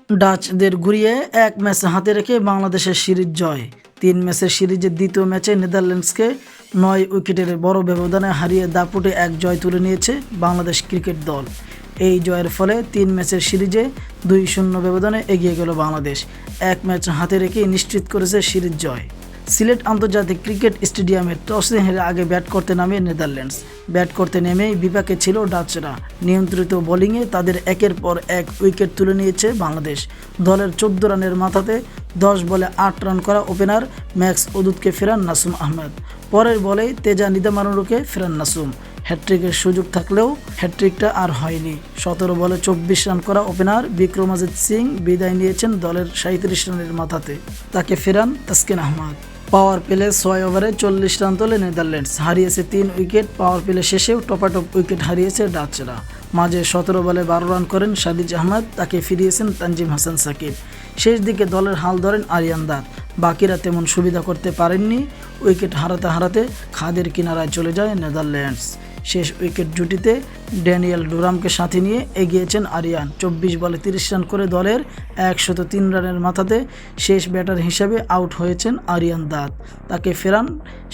ডাচদের ঘুরিয়ে 1 ম্যাচ হাতে রেখে বাংলাদেশের সিরিজ জয়। 3 ম্যাচের সিরিজের দ্বিতীয় ম্যাচে নেদারল্যান্ডসকে 9 উইকেটের বড় ব্যবধানে হারিয়ে দাপুটে এক জয় তুলে নিয়েছে বাংলাদেশ ক্রিকেট দল। এই জয়ের ফলে 3 ম্যাচের সিরিজে 2-0 ব্যবধানে এগিয়ে গেল বাংলাদেশ। 1 ম্যাচ হাতে রেখেই নিশ্চিত করেছে সিরিজ জয়। সিলেট আন্তর্জাতিক ক্রিকেট স্টেডিয়ামে টসে হেরে আগে ব্যাট করতে নামে নেদারল্যান্ডস। ব্যাট করতে নেমেই বিপাকে ছিল ডাচরা। নিয়ন্ত্রিত বোলিংয়ে তাদের একের পর এক উইকেট তুলে নিয়েছে বাংলাদেশ। দলের 14 রানের মাথাতে 10 বলে 8 রান করা ওপেনার ম্যাক্স ওদুদকে ফেরান নাসুম আহমেদ। পরের বলেই তেজা নিদামানুরকে ফেরান নাসুম। হ্যাট্রিকের সুযোগ থাকলেও হ্যাট্রিকটা আর হয়নি। 17 বলে 24 রান করা ওপেনার বিক্রমাজিৎ সিং বিদায় নিয়েছেন দলের 37 রানের মাথাতে। তাকে ফেরান তাসকিন আহমেদ। পাওয়ার প্লে 6 ওভারে 40 রান তোলে নেদারল্যান্ডস। হারিয়েছে 3 উইকেট। পাওয়ার প্লে শেষেও টপাটপ উইকেট হারিয়েছে ডাচরা। মাঝে 17 বলে 12 রান করেন সাদিজ আহমেদ। তাকে ফিরিয়েছেন তানজিম হাসান সাকিব। শেষ দিকে দলের হাল ধরেন আরিয়ান দাত। বাকিরা তেমন সুবিধা করতে পারেননি। উইকেট হারাতে হারাতে খাদের কিনারায় চলে যায় নেদারল্যান্ডস। শেষ উইকেট জুটিতে ড্যানিয়েল ডুরামকে সাথে নিয়ে এগিয়েছেন আরিয়ান। 24 বলে 30 রান করে দলের 103 রানের মাথাতে শেষ ব্যাটার হিসেবে আউট হয়েছেন আরিয়ান দাত। তাকে ফেরান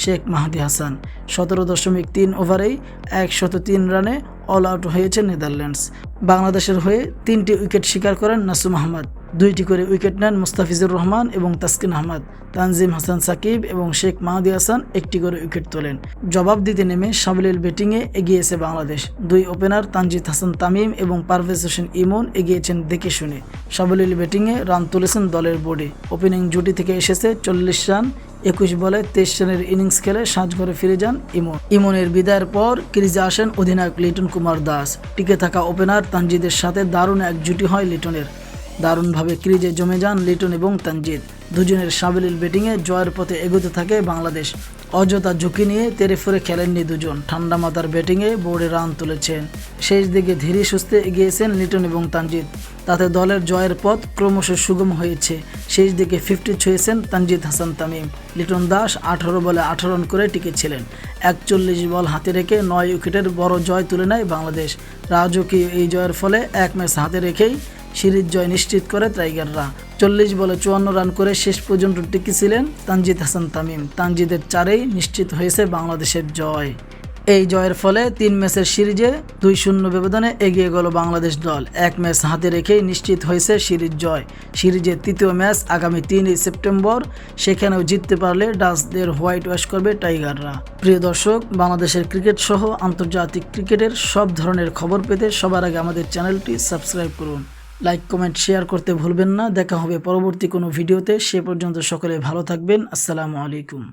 শেখ মাহদি হাসান। 17.3 ওভারেই 103 রানে অল আউট হয়েছে নেদারল্যান্ডস। বাংলাদেশের হয়ে 3টি উইকেট শিকার করেন নাসুম আহমেদ। 2টি করে উইকেট নেন মুস্তাফিজুর রহমান এবং তাসকিন আহমেদ। তানজিম হাসান সাকিব এবং শেখ মাহদি হাসান 1টি করে উইকেট তোলেন। জবাব দিতে নেমে সাবিলের ব্যাটিংয়ে এগিয়েছে বাংলাদেশ। 2 ওপেনার তানজিদ হাসান তামিম এবং পারভেজ হোসেন ইমন এগিয়েছেন দেখে শুনে। সাবিলের ব্যাটিংয়ে রান তুলেছেন দলের বোর্ডে। ওপেনিং জুটি থেকে এসেছে 40 রান। 21 বলে 23 রানের ইনিংস খেলে সাজঘরে ফিরে যান ইমন। ইমনের বিদায়ের পর ক্রিজে আসেন অধিনায়ক লিটন কুমার দাস। টিকে থাকা ওপেনার তানজিদের সাথে দারুণ এক জুটি হয় লিটনের। দারুণভাবে ক্রিজে জমে যান লিটন এবং তানজিদ। দুজনের সাবিলের ব্যাটিংয়ে জয়ের পথে এগোতে থাকে বাংলাদেশ। অযথা ঝুঁকি নিয়ে তেরে ফুরে খেলেননি দুজন। ঠান্ডা মাথার ব্যাটিংয়ে বোর্ডে রান তুলেছেন। শেষ দিকে ধীরে সুস্থে এগিয়েছেন লিটন এবং তানজিদ। তাতে দলের জয়ের পথ ক্রমশ সুগম হয়েছে। শেষ দিকে 50 ছুঁয়েছেন তানজিদ হাসান তামিম। লিটন দাস 18 বলে 18 রান করে টিকেছিলেন। 41 বল হাতে রেখে 9 উইকেটের বড় জয় তুলে নেয় বাংলাদেশ। রাজকীয় এই জয়ের ফলে 1 ম্যাচ হাতে রেখেই সিরিজ জয় নিশ্চিত করে টাইগাররা। 40 বলে 54 রান করে শেষ পর্যন্ত টিকেছিলেন তানজিদ হাসান তামিম। তানজিদের 4এই নিশ্চিত হয়েছে বাংলাদেশের জয়। এই জয়ের ফলে 3 ম্যাচের সিরিজে 2-0 ব্যবধানে এগিয়ে গেল বাংলাদেশ দল। 1 ম্যাচ হাতে রেখেই নিশ্চিত হয়েছে সিরিজ জয়। সিরিজের 3য় ম্যাচ আগামী 3 সেপ্টেম্বর। সেখানেও জিততে পারলে ডাচদের হোয়াইট ওয়াশ করবে টাইগাররা। প্রিয় দর্শক, বাংলাদেশের ক্রিকেট সহ আন্তর্জাতিক ক্রিকেটের সব ধরনের খবর পেতে সবার আগে আমাদের চ্যানেলটি সাবস্ক্রাইব করুন। লাইক, কমেন্ট, শেয়ার করতে ভুলবেন না। দেখা হবে পরবর্তী কোনো ভিডিওতে। সে পর্যন্ত সকলে ভালো থাকবেন। আসসালামু আলাইকুম।